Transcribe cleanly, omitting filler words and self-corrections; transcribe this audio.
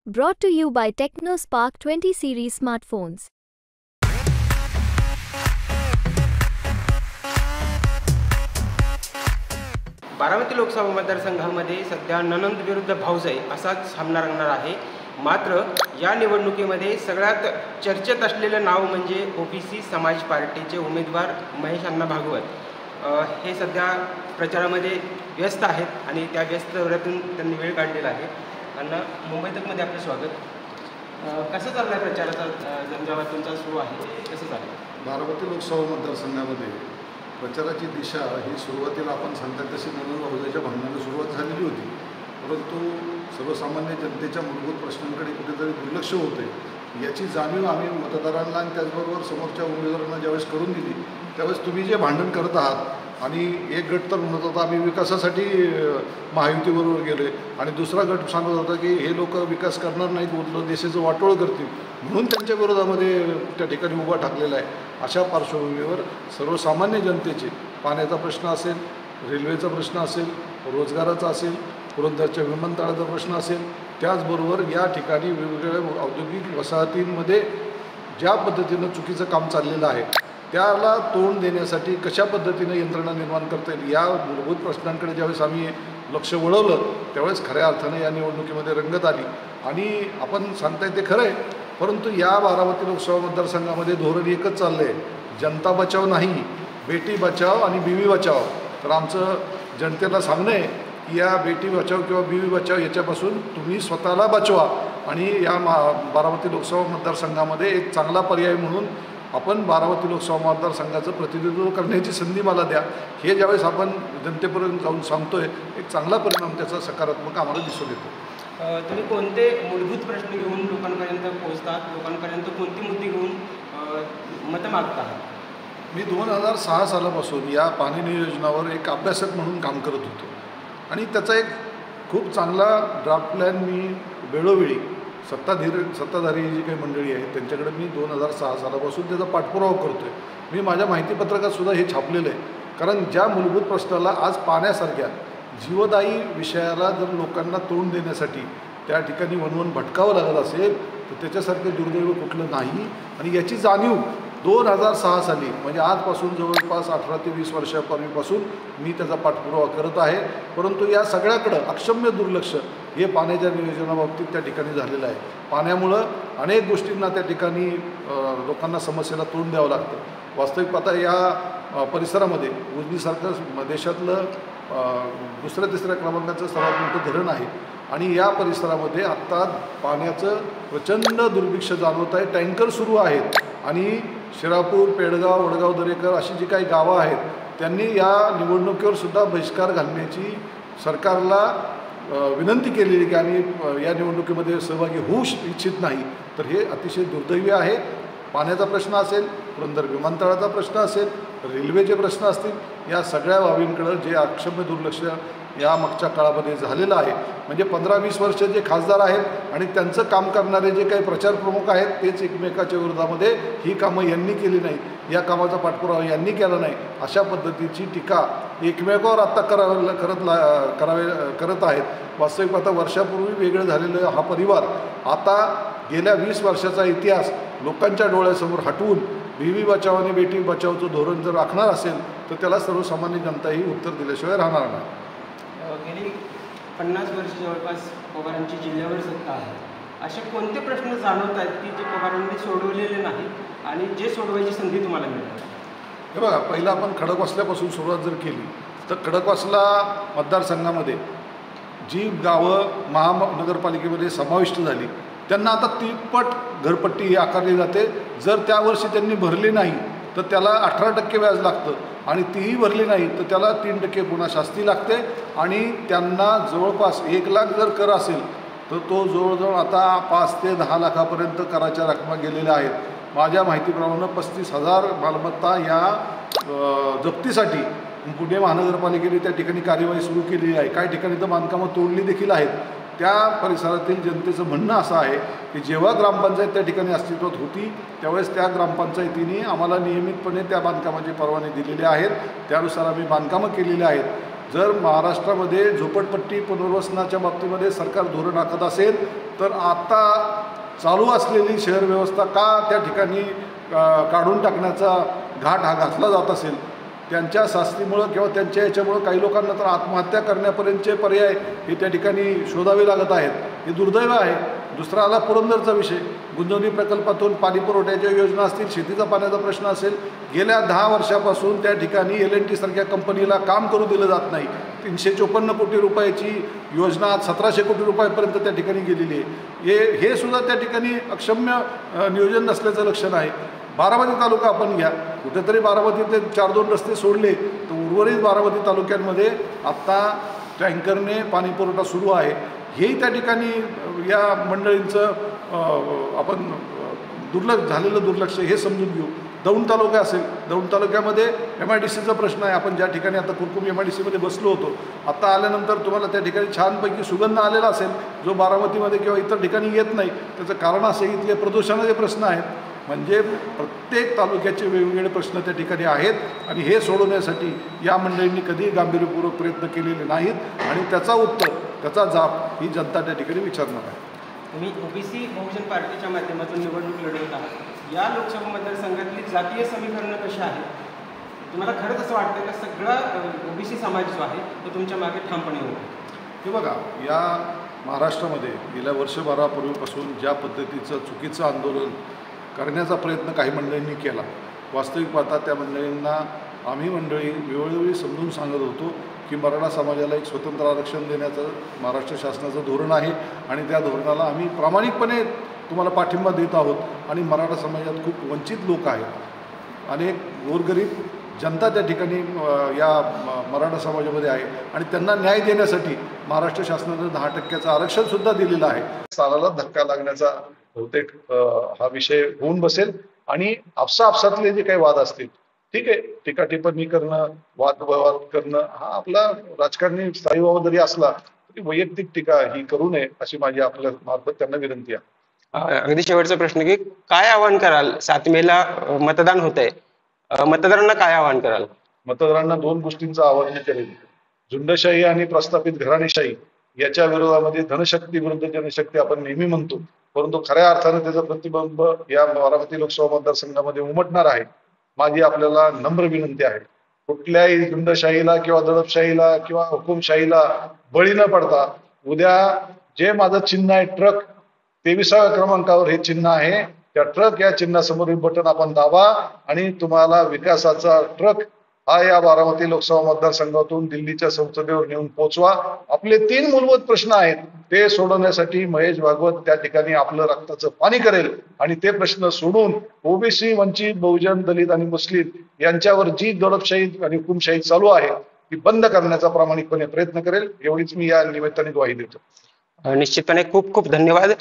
Brought to you by TechnoSpark 20 series smartphones. Baramati Lok Sabha मतदारसंघामध्ये सध्या ननंद विरुद्ध भाऊजाई असाच सामना रंगणार आहे. मात्र या निवडणुकीमध्ये सगळ्यात चर्चेत असलेलं नाव म्हणजे ओबीसी समाज पार्टीचे उमेदवार महेश अण्णा भागवत. हे सध्या प्रचारामध्ये व्यस्त आहेत आणि त्या व्यस्त दौऱ्यातून त्यांनी वेळ काढलेला आहे. अण्णा, मुंबई तकमध्ये आपलं स्वागत. कसं चाललं आहे प्रचाराचा झंझावात तुमचा सुरू आहे, कसं चाललं? बारामती लोकसभा मतदारसंघामध्ये प्रचाराची दिशा ही सुरुवातीला आपण सांगतात तशी ननंद भाऊजाईच्या भांडणाला सुरुवात झालेली होती, परंतु सर्वसामान्य जनतेच्या मूलभूत प्रश्नांकडे कुठेतरी दुर्लक्ष होते. याची जाणीव आम्ही मतदारांना आणि त्याचबरोबर समोरच्या उमेदवारांना ज्यावेळेस करून दिली त्यावेळेस तुम्ही जे भांडण करत आहात आणि एक गट तर म्हणत होता आम्ही विकासासाठी महायुतीबरोबर गेले आणि दुसरा गट सांगत होता की हे लोक विकास करणार नाहीत, उरलं देशाचं वाटोळ करतील, म्हणून त्यांच्या विरोधामध्ये त्या ठिकाणी उभा ठाकलेला आहे. अशा पार्श्वभूमीवर सर्वसामान्य जनतेचे पाण्याचा प्रश्न असेल, रेल्वेचा प्रश्न असेल, रोजगाराचा असेल, पुरंदरच्या विमानतळाचा प्रश्न असेल, त्याचबरोबर या ठिकाणी वेगवेगळ्या औद्योगिक वसाहतींमध्ये ज्या पद्धतीनं चुकीचं काम चाललेलं आहे त्याला तोंड देण्यासाठी कशा पद्धतीनं यंत्रणा निर्माण करता येईल या मूलभूत प्रश्नांकडे ज्यावेळेस आम्ही लक्ष वळवलं त्यावेळेस खऱ्या अर्थानं या निवडणुकीमध्ये रंगत आली. आणि आपण सांगताय ते खरं आहे, परंतु या बारामती लोकसभा मतदारसंघामध्ये धोरण एकच चाललं आहे, जनता बचाव नाही, बेटी बचाव आणि बीवी बचाव. तर आमचं जनतेला सांगणं आहे की या बेटी बचाव किंवा बीवी बचाव याच्यापासून तुम्ही स्वतःला बचवा आणि या बारामती लोकसभा मतदारसंघामध्ये एक चांगला पर्याय म्हणून आपण बारामती लोकसभा मतदारसंघाचं प्रतिनिधित्व करण्याची संधी मला द्या. हे ज्यावेळेस आपण जनतेपर्यंत जाऊन सांगतोय एक चांगला परिणाम त्याचा सकारात्मक आम्हाला दिसून येतो. तुम्ही कोणते मूलभूत प्रश्न घेऊन लोकांपर्यंत पोहोचतात, लोकांपर्यंत कोणती मुद्दे घेऊन मतं मागता? मी 2006 सालापासून या पाणी नियोजनावर एक अभ्यासक म्हणून काम करत होतो आणि त्याचा एक खूप चांगला ड्राफ्ट प्लॅन मी वेळोवेळी सत्ताधारी जी काही मंडळी आहे त्यांच्याकडे मी 2006 सालापासून त्याचा पाठपुरावा करतो आहे. मी माझ्या माहितीपत्रकातसुद्धा हे छापलेलं आहे, कारण ज्या मूलभूत प्रश्नाला आज पाण्यासारख्या जीवदायी विषयाला जर लोकांना तोंड देण्यासाठी त्या ठिकाणी वणवण भटकावं लागत असेल तर त्याच्यासारखं दुर्दैव कुठलं नाही. आणि याची जाणीव 2006 साली म्हणजे आजपासून जवळपास 18 ते 20 वर्षापूर्वीपासून मी त्याचा पाठपुरावा करत आहे. परंतु या सगळ्याकडं अक्षम्य दुर्लक्ष हे पाण्याच्या नियोजनाबाबतीत त्या ठिकाणी झालेलं आहे. पाण्यामुळं अनेक गोष्टींना त्या ठिकाणी लोकांना समस्येला तोंड द्यावं लागतं. वास्तविक पाहता या परिसरामध्ये उजनीसारखं देशातलं दुसऱ्या तिसऱ्या क्रमांकाचं सर्वात मोठं धरण आहे आणि या परिसरामध्ये आत्ता पाण्याचं प्रचंड दुर्भिक्ष जाणवत आहे. टँकर सुरू आहेत आणि शिरापूर, पेडगाव, वडगाव, दरेकर अशी जी काही गावं आहेत त्यांनी या निवडणुकीवर सुद्धा बहिष्कार घालण्याची सरकारला विनंती केलेली की आम्ही या निवडणुकीमध्ये सहभागी होऊ इच्छित नाही. तर हे अतिशय दुर्दैवी आहे. पाण्याचा प्रश्न असेल, पुरंदर विमानतळाचा प्रश्न असेल, रेल्वेचे प्रश्न असतील, या सगळ्या बाबींकडं जे अक्षम्य दुर्लक्ष या मागच्या काळामध्ये झालेलं आहे. म्हणजे 15-20 वर्ष जे खासदार आहेत आणि त्यांचं काम करणारे जे काही प्रचार प्रमुख आहेत तेच एकमेकाच्या विरोधामध्ये ही कामं यांनी केली नाही, या कामाचा पाठपुरावा यांनी केला नाही, अशा पद्धतीची टीका एकमेकावर आत्ता करत आहेत. वास्तविक आता वर्षापूर्वी वेगळं झालेलं हा परिवार आता गेल्या 20 वर्षाचा इतिहास लोकांच्या डोळ्यासमोर हटवून बीवी बचाव आणि बेटी बचावचं धोरण जर राखणार असेल तर त्याला सर्वसामान्य जनताही उत्तर दिल्याशिवाय राहणार नाही. गेली 50 वर्ष जवळपास पवारांची जिल्ह्यावर सत्ता आहे. असे कोणते प्रश्न जाणवत आहेत की जे पवारांनी सोडवलेले नाहीत आणि जे सोडवायची संधी तुम्हाला मिळते? हे बघा, पहिलं आपण खडकवासल्यापासून सुरुवात जर केली तर खडकवासला मतदारसंघामध्ये जी गावं महानगरपालिकेमध्ये समाविष्ट झाली त्यांना आता 3पट घरपट्टी ही आकारली जाते. जर त्या वर्षी त्यांनी भरली नाही तर त्याला 18% व्याज लागतं आणि तीही भरली नाही तर त्याला 3% पुन्हा शास्ती लागते आणि त्यांना जवळपास 1 लाख जर कर असेल तर तो जवळजवळ आता 5 ते 10 लाखापर्यंत कराच्या रकमा गेलेल्या आहेत. माझ्या माहितीप्रमाणे 35,000 मालमत्ता या जप्तीसाठी पुणे महानगरपालिकेने त्या ठिकाणी कार्यवाही सुरू केलेली आहे. काही ठिकाणी तर बांधकामं तोडली देखील आहेत. त्या परिसरातील जनतेचं म्हणणं असं आहे की जेव्हा ग्रामपंचायत त्या ठिकाणी अस्तित्वात होती त्यावेळेस त्या ग्रामपंचायतीने आम्हाला नियमितपणे त्या बांधकामाची परवाने दिलेले आहेत, त्यानुसार आम्ही बांधकामं केलेली आहेत. जर महाराष्ट्रामध्ये झोपडपट्टी पुनर्वसनाच्या बाबतीमध्ये सरकार धोरण आखत असेल तर आता चालू असलेली शहर व्यवस्था का त्या ठिकाणी काढून टाकण्याचा घाट हा घातला जात असेल, त्यांच्या शास्तीमुळं किंवा त्यांच्या याच्यामुळं काही लोकांना तर आत्महत्या करण्यापर्यंतचे पर्याय हे त्या ठिकाणी शोधावे लागत आहेत, हे दुर्दैव आहे. दुसरा आला पुरंदरचा विषय. गुंजवणी प्रकल्पातून पाणी पुरवठ्याच्या योजना असतील, शेतीचा पाण्याचा प्रश्न असेल, गेल्या 10 वर्षापासून त्या ठिकाणी LNT सारख्या कंपनीला काम करू दिलं जात नाही. 354 कोटी रुपयाची योजना आज 1700 कोटी रुपयापर्यंत त्या ठिकाणी गेलेली आहे. हे सुद्धा त्या ठिकाणी अक्षम्य नियोजन नसल्याचं लक्षण आहे. बारामती तालुका आपण घ्या, कुठेतरी बारामतीतले 4-2 रस्ते सोडले तर उर्वरित बारामती तालुक्यांमध्ये आत्ता टँकरने पाणी पुरवठा सुरू आहे. हेही त्या ठिकाणी या मंडळींचं आपण दुर्लक्ष हे समजून घेऊ. दौंड तालुका असेल, दौंड तालुक्यामध्ये MIDCचा प्रश्न आहे. आपण ज्या ठिकाणी आता कुरकुम MIDCमध्ये बसलो होतो, आता आल्यानंतर तुम्हाला त्या ठिकाणी छानपैकी सुगंध आलेला असेल, जो बारामतीमध्ये किंवा इतर ठिकाणी येत नाही. त्याचं कारण असं इथले प्रदूषणाचे प्रश्न आहेत. म्हणजे प्रत्येक तालुक्याचे वेगवेगळे प्रश्न त्या ठिकाणी आहेत आणि हे सोडवण्यासाठी या मंडळींनी कधीही गांभीर्यपूर्वक प्रयत्न केलेले नाहीत आणि त्याचा जाब ही जनता त्या ठिकाणी विचारणार आहे. तुम्ही OBC बहुजन पार्टीच्या माध्यमातून निवडणूक लढवत आहात. या लोकसभा मतदारसंघातली जातीय समीकरणं कशी आहेत? तुम्हाला खरंच असं वाटतं का सगळा OBC समाज जो आहे तो तुमच्या मागे ठामपणे होतो? हे बघा, या महाराष्ट्रामध्ये गेल्या वर्षभरापूर्वीपासून ज्या पद्धतीचं चुकीचं आंदोलन करण्याचा प्रयत्न काही मंडळींनी केला, वास्तविक पाहता त्या मंडळींना आम्ही मंडळी वेळोवेळी समजून सांगत होतो की मराठा समाजाला एक स्वतंत्र आरक्षण देण्याचं महाराष्ट्र शासनाचं धोरण आहे आणि त्या धोरणाला आम्ही प्रामाणिकपणे तुम्हाला पाठिंबा देत आहोत. आणि मराठा समाजात खूप वंचित लोक आहेत, अनेक गोरगरीब जनता त्या ठिकाणी या मराठा समाजामध्ये आहे आणि त्यांना न्याय देण्यासाठी महाराष्ट्र शासनानं 10% आरक्षणसुद्धा दिलेलं आहे. स्थानाला धक्का लागण्याचा बहुतेक हा विषय होऊन बसेल आणि आपसातले जे काही वाद असतील, ठीक आहे, टीकाटिप्पणी करणं, वादविवाद करणं हा आपला राजकारणी स्थायीभाव जरी असला तरी वैयक्तिक टीका ही करू नये अशी माझी आपल्या मार्फत त्यांना विनंती आहे. अगदी शेवटचा प्रश्न की काय आवाहन कराल? 7 मेला मतदान होत आहे, मतदारांना काय आवाहन कराल? मतदारांना 2 गोष्टींचं आवाहन मी करेन. झुंडशाही आणि प्रस्थापित घराणेशाही याच्या विरोधामध्ये धनशक्ती विरुद्ध जनशक्ती आपण नेहमी म्हणतो, परंतु खऱ्या अर्थाने त्याचं प्रतिबिंब या बारामती लोकसभा मतदारसंघामध्ये उमटणार आहे. माझी आपल्याला नम्र विनंती आहे, कुठल्याही झुंडशाहीला किंवा दडपशाहीला किंवा हुकुमशाहीला बळी न पडता उद्या जे माझं चिन्ह आहे ट्रक, 23व्या क्रमांकावर हे चिन्ह आहे, त्या ट्रक या चिन्हासमोरील बटन आपण दाबा आणि तुम्हाला विकासाचा ट्रक हा या बारामती लोकसभा मतदारसंघातून दिल्लीच्या संसदेवर नेऊन पोहोचवा. आपले 3 मूलभूत प्रश्न आहेत ते सोडवण्यासाठी महेश भागवत त्या ठिकाणी आपलं रक्ताचं पाणी करेल आणि ते प्रश्न सोडून OBC, वंचित, बहुजन, दलित आणि मुस्लिम यांच्यावर जी दडपशाही आणि हुकुमशाही चालू आहे ती बंद करण्याचा प्रामाणिकपणे प्रयत्न करेल. एवढीच मी या निमित्ताने ग्वाही देतो. निश्चितपणे खूप खूप धन्यवाद.